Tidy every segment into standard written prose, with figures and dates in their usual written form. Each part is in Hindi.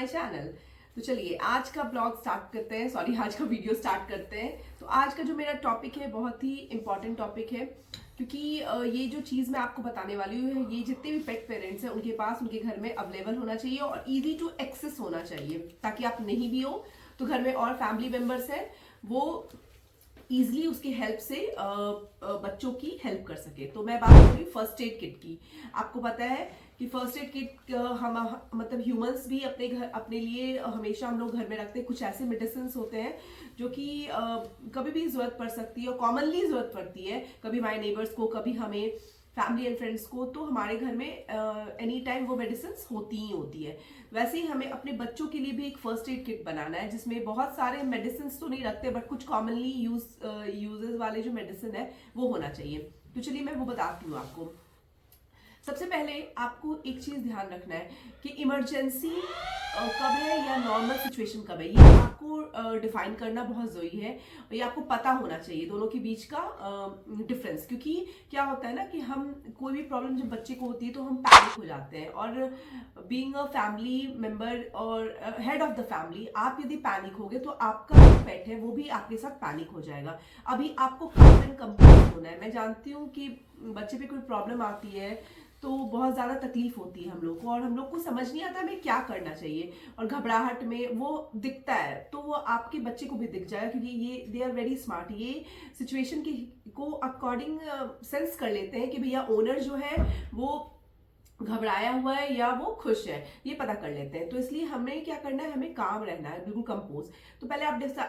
My channel. तो चलिए आज का ब्लॉग स्टार्ट करते हैं, आज का वीडियो स्टार्ट करते हैं। तो आज का जो मेरा टॉपिक है बहुत ही इंपॉर्टेंट टॉपिक है, क्योंकि ये जो चीज़ मैं आपको बताने वाली हूँ ये जितने भी पेट पेरेंट्स हैं उनके पास उनके घर में अवेलेबल होना चाहिए और इजी टू एक्सेस होना चाहिए, ताकि आप नहीं भी हो तो घर में और फैमिली मेम्बर्स हैं वो ईजिली उसकी हेल्प से बच्चों की हेल्प कर सके। तो मैं बात कर रही हूँ फर्स्ट एड किट की। आपको पता है कि फर्स्ट एड किट हम मतलब ह्यूमंस भी अपने घर अपने लिए हमेशा हम लोग घर में रखते हैं। कुछ ऐसे मेडिसिन होते हैं जो कि कभी भी जरूरत पड़ सकती है और कॉमनली जरूरत पड़ती है, कभी हमारे नेबर्स को, कभी हमें, फैमिली एंड फ्रेंड्स को। तो हमारे घर में एनी टाइम वो मेडिसिन होती ही होती है। वैसे ही हमें अपने बच्चों के लिए भी एक फर्स्ट एड किट बनाना है, जिसमें बहुत सारे मेडिसिन तो नहीं रखते बट कुछ कॉमनली यूजेस वाले जो मेडिसिन है वो होना चाहिए। तो चलिए मैं वो बताती हूँ आपको। सबसे पहले आपको एक चीज ध्यान रखना है कि इमरजेंसी कब है या नॉर्मल सिचुएशन कब है, ये आपको डिफाइन करना बहुत जरूरी है। ये आपको पता होना चाहिए दोनों के बीच का डिफरेंस। क्योंकि क्या होता है ना कि हम कोई भी प्रॉब्लम जब बच्चे को होती है तो हम पैनिक हो जाते हैं, और बीइंग अ फैमिली मेंबर और हेड ऑफ द फैमिली आप यदि पैनिक होगे तो आपका जो पेट है वो भी आपके साथ पैनिक हो जाएगा। अभी आपको काम एंड कंप्लीट होना है। मैं जानती हूँ कि बच्चे पे कोई प्रॉब्लम आती है तो बहुत ज़्यादा तकलीफ होती है हम लोग को, और हम लोग को समझ नहीं आता हमें क्या करना चाहिए, और घबराहट में वो दिखता है तो वो आपके बच्चे को भी दिख जाएगा, क्योंकि ये दे आर वेरी स्मार्ट। ये सिचुएशन की को अकॉर्डिंग सेंस कर लेते हैं कि भैया ओनर जो है वो घबराया हुआ है या वो खुश है, ये पता कर लेते हैं। तो इसलिए हमें क्या करना है, हमें काम रहना है, बिल्कुल कंपोज। तो पहले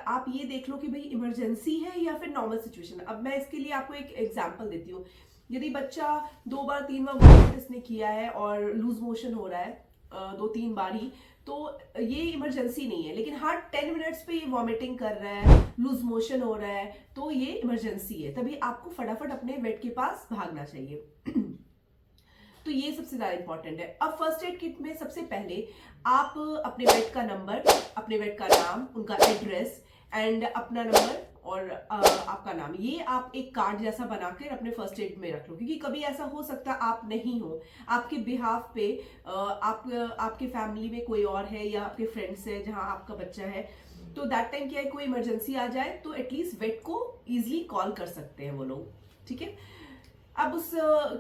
आप ये देख लो कि भाई इमरजेंसी है या फिर नॉर्मल सिचुएशन। अब मैं इसके लिए आपको एक एग्जांपल देती हूँ। यदि बच्चा 2 बार 3 बार वॉमिट इसने किया है और लूज मोशन हो रहा है 2-3 बार ही, तो ये इमरजेंसी नहीं है। लेकिन हाँ 10 मिनट्स पे ये वॉमिटिंग कर रहा है, लूज मोशन हो रहा है, तो ये इमरजेंसी है। तभी आपको फटाफट अपने वेट के पास भागना चाहिए। तो ये सबसे ज्यादा इंपॉर्टेंट है। अब फर्स्ट एड किट में सबसे पहले आप अपने वेट का नंबर, अपने वेट का नाम, उनका एड्रेस एंड अपना नंबर और आपका नाम, ये आप एक कार्ड जैसा बनाकर अपने फर्स्ट एड में रख लो। क्योंकि कभी ऐसा हो सकता है आप नहीं हो, आपके बिहाफ पे आपके फैमिली में कोई और है या आपके फ्रेंड्स है जहां आपका बच्चा है, तो दैट टाइम क्या है, कोई इमरजेंसी आ जाए तो एटलीस्ट वेट को इजिली कॉल कर सकते हैं वो लोग। ठीक है। अब उस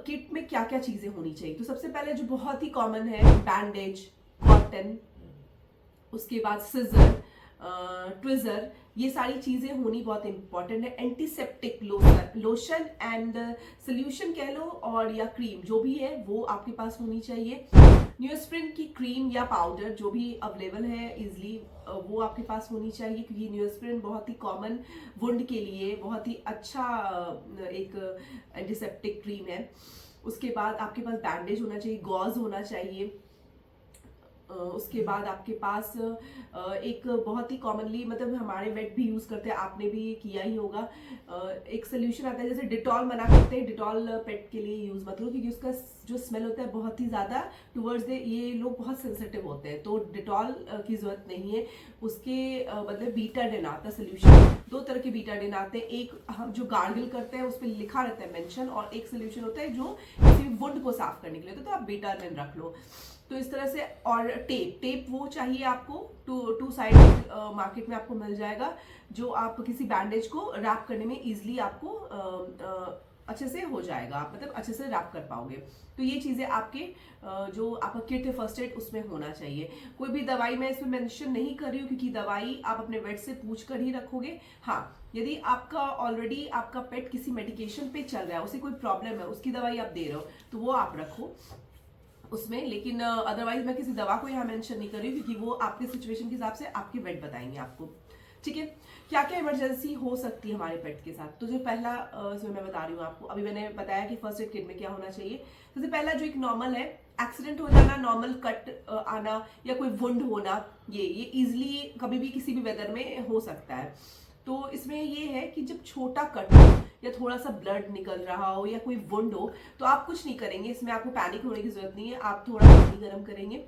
किट में क्या क्या चीजें होनी चाहिए, तो सबसे पहले जो बहुत ही कॉमन है, बैंडेज, कॉटन, उसके बाद सिजर, ट्विजर, ये सारी चीजें होनी बहुत इंपॉर्टेंट है। एंटीसेप्टिक लोशन एंड सोल्यूशन कह लो, और या क्रीम जो भी है वो आपके पास होनी चाहिए। न्यूस्प्रिन की क्रीम या पाउडर जो भी अवेलेबल है इजिली, वो आपके पास होनी चाहिए, क्योंकि न्यूस्प्रिन बहुत ही कॉमन वुंड के लिए बहुत ही अच्छा एक एंटीसेप्टिक क्रीम है। उसके बाद आपके पास बैंडेज होना चाहिए, गॉज होना चाहिए। उसके बाद आपके पास एक बहुत ही कॉमनली, मतलब हमारे वेट भी यूज करते हैं, आपने भी किया ही होगा, एक सोल्यूशन आता है जैसे डिटॉल मना करते हैं, डिटॉल पेट के लिए यूज मत करो, क्योंकि उसका जो स्मेल होता है बहुत ही ज्यादा टुवर्ड्स ये लोग बहुत सेंसिटिव होते हैं, तो डिटॉल की जरूरत नहीं है। उसके मतलब बीटाडिन आता है सोल्यूशन। 2 तरह के बीटाडिन आते हैं, एक हम जो गार्गल करते हैं उस पर लिखा रहता है मेंशन, और एक सोल्यूशन होता है जो किसी वुंड को साफ करने के लिए, तो आप बीटाडिन रख लो। तो इस तरह से, और टेप वो चाहिए आपको, टू साइड मार्केट में आपको मिल जाएगा, जो आप किसी बैंडेज को रैप करने में इजिली आपको अच्छे से हो जाएगा, आप मतलब अच्छे से रैप कर पाओगे। तो ये चीजें आपके जो आपका किट है फर्स्ट एड उसमें होना चाहिए। कोई भी दवाई मैं इसमें मेंशन नहीं कर रही हूँ, क्योंकि दवाई आप अपने वेट से पूछ कर ही रखोगे। हाँ यदि आपका ऑलरेडी आपका पेट किसी मेडिकेशन पे चल रहा है, उसे कोई प्रॉब्लम है, उसकी दवाई आप दे रहे हो, तो वो आप रखो उसमें। लेकिन अदरवाइज मैं किसी दवा को यहाँ मेंशन नहीं कर रही हूँ, क्योंकि वो आपके सिचुएशन के हिसाब से आपके वेट बताएंगे आपको। ठीक है। क्या क्या इमरजेंसी हो सकती है हमारे पेट के साथ, तो जो पहला इसमें मैं बता रही हूँ आपको। अभी मैंने बताया कि फर्स्ट एड किट में क्या होना चाहिए। सबसे पहला जो एक नॉर्मल है, एक्सीडेंट हो जाना, नॉर्मल कट आना या कोई वुंड होना, ये इजिली कभी भी किसी भी वेदर में हो सकता है। तो इसमें ये है कि जब छोटा कट हो या थोड़ा सा ब्लड निकल रहा हो या कोई वुंड हो, तो आप कुछ नहीं करेंगे, इसमें आपको पैनिक होने की जरूरत नहीं है। आप थोड़ा पानी गर्म करेंगे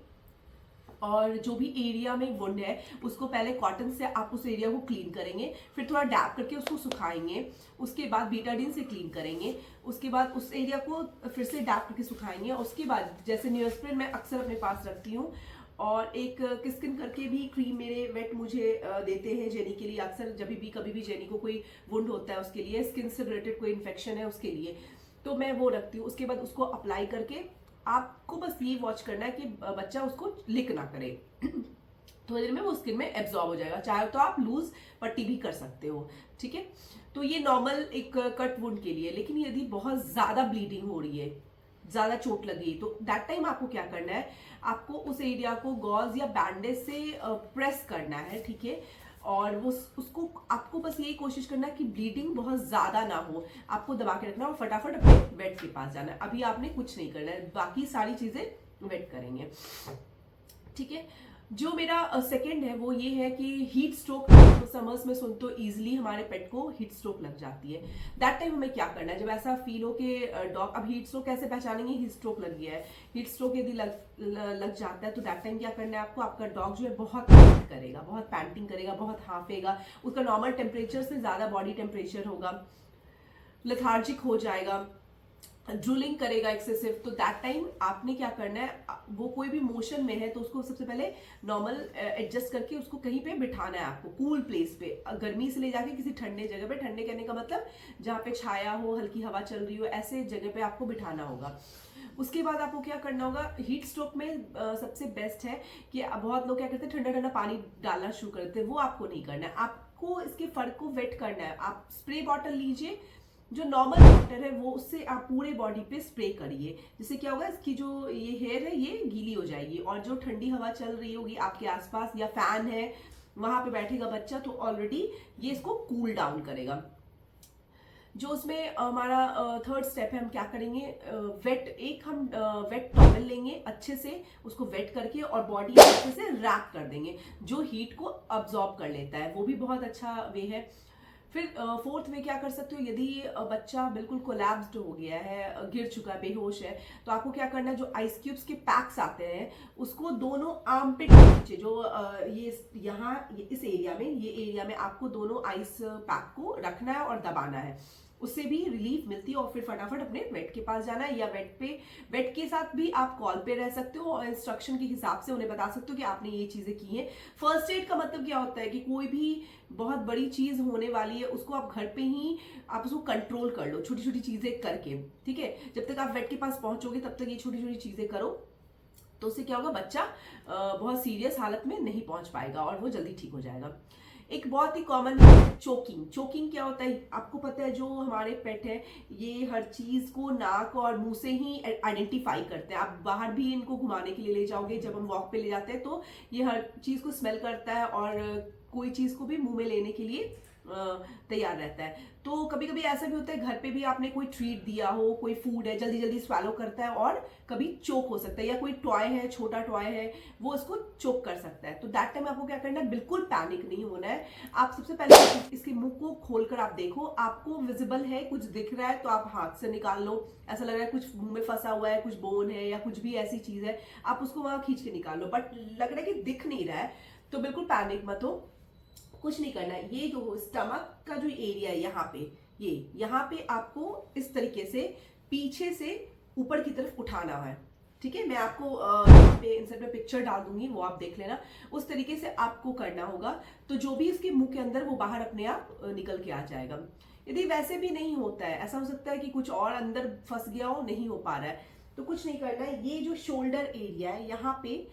और जो भी एरिया में वुंड है उसको पहले कॉटन से आप उस एरिया को क्लीन करेंगे, फिर थोड़ा डैप करके उसको सुखाएंगे, उसके बाद बीटाडिन से क्लीन करेंगे, उसके बाद उस एरिया को फिर से डैप करके सुखाएंगे। उसके बाद जैसे न्यूस्प्रिन मैं अक्सर अपने पास रखती हूँ, और एक किस्किन करके भी क्रीम मेरे वेट मुझे देते हैं जेनी के लिए, अक्सर जब भी कभी भी जेनी को कोई वुंड होता है उसके लिए, स्किन से रिलेटेड कोई इन्फेक्शन है उसके लिए, तो मैं वो रखती हूँ। उसके बाद उसको अप्लाई करके आपको बस ये वॉच करना है कि बच्चा उसको लिक ना करे। थोड़ी देर में वो स्किन में एब्जॉर्ब हो जाएगा। चाहे तो आप लूज पट्टी भी कर सकते हो, ठीक है। तो ये नॉर्मल एक कट वुंड के लिए। लेकिन यदि बहुत ज्यादा ब्लीडिंग हो रही है, ज्यादा चोट लगी, तो दैट टाइम आपको क्या करना है, आपको उस एरिया को गॉज या बैंडेज से प्रेस करना है, ठीक है। और वो उसको आपको बस यही कोशिश करना है कि ब्लीडिंग बहुत ज्यादा ना हो, आपको दबा के रखना और फटाफट अपने वेट के पास जाना है। अभी आपने कुछ नहीं करना है, बाकी सारी चीजें वेट करेंगे, ठीक है। जो मेरा सेकंड है वो ये है कि हीट स्ट्रोक, समर्स में सुन तो इजीली हमारे पेट को हीट स्ट्रोक लग जाती है। दैट टाइम हमें क्या करना है, जब ऐसा फील हो कि डॉग, अब हीट स्ट्रोक कैसे पहचानेंगे, हीट स्ट्रोक लग गया है। हीट स्ट्रोक यदि लग जाता है तो दैट टाइम क्या करना है आपको, आपका डॉग जो है बहुत पैंट करेगा, बहुत पैंटिंग करेगा, बहुत हाफेगा, उसका नॉर्मल टेम्परेचर से ज्यादा बॉडी टेम्परेचर होगा, लेथार्जिक हो जाएगा, ड्रूलिंग करेगा एक्सेसिव। तो दैट टाइम आपने क्या करना है, वो कोई भी मोशन में है तो उसको सबसे पहले नॉर्मल एडजस्ट करके उसको कहीं पे बिठाना है आपको, कूल प्लेस पे, गर्मी से ले जाके किसी ठंडे जगह पे, ठंडे कहने का मतलब जहाँ पे छाया हो, हल्की हवा चल रही हो, ऐसे जगह पे आपको बिठाना होगा। उसके बाद आपको क्या करना होगा, हीट स्ट्रोक में सबसे बेस्ट है कि बहुत लोग क्या करते हैं, ठंडा ठंडा पानी डालना शुरू करते हैं, वो आपको नहीं करना है। आपको इसके फर को वेट करना है। आप स्प्रे बॉटल लीजिए, जो नॉर्मल वाटर है वो, उससे आप पूरे बॉडी पे स्प्रे करिए, जिससे क्या होगा, इसकी जो ये हेयर है ये गीली हो जाएगी, और जो ठंडी हवा चल रही होगी आपके आसपास या फैन है वहां पे बैठेगा बच्चा, तो ऑलरेडी ये इसको कूल डाउन करेगा। जो उसमें हमारा थर्ड स्टेप है, हम क्या करेंगे, हम वेट टॉवल लेंगे, अच्छे से उसको वेट करके और बॉडी अच्छे से रैप कर देंगे, जो हीट को अब्जॉर्ब कर लेता है, वो भी बहुत अच्छा वे है। फिर फोर्थ वे क्या कर सकते हो, यदि बच्चा बिल्कुल कोलैप्स्ड हो गया है, गिर चुका है, बेहोश है, तो आपको क्या करना है, जो आइस क्यूब्स के पैक्स आते हैं उसको दोनों आर्मपिट के नीचे, जो ये यहाँ इस एरिया में, ये एरिया में आपको दोनों आइस पैक को रखना है और दबाना है, उससे भी रिलीफ मिलती है। और फिर फटाफट अपने वेट के पास जाना है, या वेट के साथ भी आप कॉल पे रह सकते हो और इंस्ट्रक्शन के हिसाब से उन्हें बता सकते हो कि आपने ये चीजें की हैं। फर्स्ट एड का मतलब क्या होता है कि कोई भी बहुत बड़ी चीज होने वाली है उसको आप घर पे ही आप उसको कंट्रोल कर लो, छोटी छोटी चीजें करके, ठीक है। जब तक आप वेट के पास पहुंचोगे तब तक ये छोटी छोटी चीजें करो, तो उससे क्या होगा, बच्चा बहुत सीरियस हालत में नहीं पहुंच पाएगा और वो जल्दी ठीक हो जाएगा। एक बहुत ही कॉमन है चोकिंग। चोकिंग क्या होता है, आपको पता है, जो हमारे पेट है ये हर चीज को नाक और मुंह से ही आइडेंटिफाई करते हैं। आप बाहर भी इनको घुमाने के लिए ले जाओगे, जब हम वॉक पे ले जाते हैं तो ये हर चीज को स्मेल करता है और कोई चीज को भी मुंह में लेने के लिए तैयार रहता है। तो कभी कभी ऐसा भी होता है, घर पे भी आपने कोई ट्रीट दिया हो, कोई फूड है, जल्दी जल्दी स्वेलो करता है और कभी चोक हो सकता है, या कोई टॉय है, छोटा टॉय है, वो इसको चोक कर सकता है। तो दैट टाइम आपको क्या करना है, बिल्कुल पैनिक नहीं होना है। आप सबसे पहले इसके मुंह को खोलकर आप देखो, आपको विजिबल है, कुछ दिख रहा है तो आप हाथ से निकाल लो, ऐसा लग रहा है कुछ मुंह में फंसा हुआ है, कुछ बोन है या कुछ भी ऐसी चीज है, आप उसको वहां खींच के निकाल लो। बट लग रहा है कि दिख नहीं रहा है तो बिल्कुल पैनिक मत हो, कुछ नहीं करना है। ये जो स्टमक का जो एरिया है यहाँ पे आपको इस तरीके से पीछे से ऊपर की तरफ उठाना है, ठीक है। मैं आपको यहाँ पे इंसर्ट में पिक्चर डाल दूंगी, वो आप देख लेना, उस तरीके से आपको करना होगा। तो जो भी इसके मुंह के अंदर वो बाहर अपने आप निकल के आ जाएगा। यदि वैसे भी नहीं होता है, ऐसा हो सकता है कि कुछ और अंदर फंस गया हो, नहीं हो पा रहा है, तो कुछ नहीं करना है। ये जो शोल्डर एरिया है यहाँ पे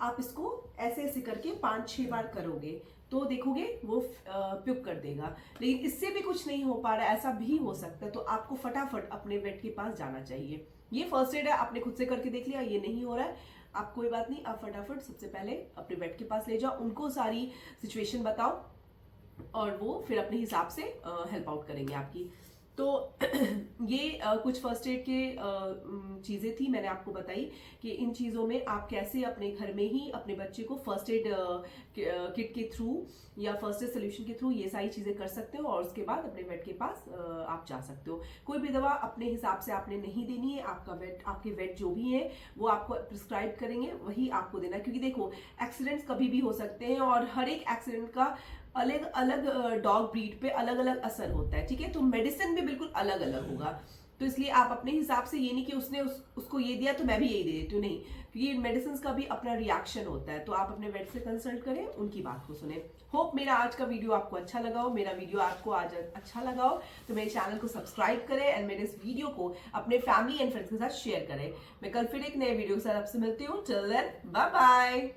आप इसको ऐसे ऐसे करके 5-6 बार करोगे तो देखोगे वो प्युक कर देगा। लेकिन इससे भी कुछ नहीं हो पा रहा है, ऐसा भी हो सकता है, तो आपको फटाफट अपने वेट के पास जाना चाहिए। ये फर्स्ट एड है, आपने खुद से करके देख लिया, ये नहीं हो रहा है, आप कोई बात नहीं, आप फटाफट सबसे पहले अपने वेट के पास ले जाओ, उनको सारी सिचुएशन बताओ और वो फिर अपने हिसाब से हेल्प आउट करेंगे आपकी। तो ये कुछ फर्स्ट एड के चीज़ें थी, मैंने आपको बताई कि इन चीज़ों में आप कैसे अपने घर में ही अपने बच्चे को फर्स्ट एड किट के थ्रू या फर्स्ट एड सोल्यूशन के थ्रू ये सारी चीज़ें कर सकते हो और उसके बाद अपने वेट के पास आप जा सकते हो। कोई भी दवा अपने हिसाब से आपने नहीं देनी है, आपके वेट जो भी है वो आपको प्रिस्क्राइब करेंगे वही आपको देना है। क्योंकि देखो, एक्सीडेंट्स कभी भी हो सकते हैं और हर एक एक्सीडेंट का अलग अलग डॉग ब्रीड पे अलग अलग असर होता है, ठीक है। तो मेडिसिन भी बिल्कुल अलग अलग होगा। तो इसलिए आप अपने हिसाब से, ये नहीं कि उसने उसको ये दिया तो मैं भी यही दे देती हूँ, नहीं, क्योंकि मेडिसिन का भी अपना रिएक्शन होता है। तो आप अपने वेट से कंसल्ट करें, उनकी बात को सुने। होप मेरा आज का वीडियो आपको अच्छा लगा हो। मेरा वीडियो आपको आज अच्छा लगा हो तो मेरे चैनल को सब्सक्राइब करें एंड मेरे इस वीडियो को अपने फैमिली एंड फ्रेंड्स के साथ शेयर करें। मैं कल फिर एक नए वीडियो के साथ आपसे मिलती हूँ। Till then, bye bye.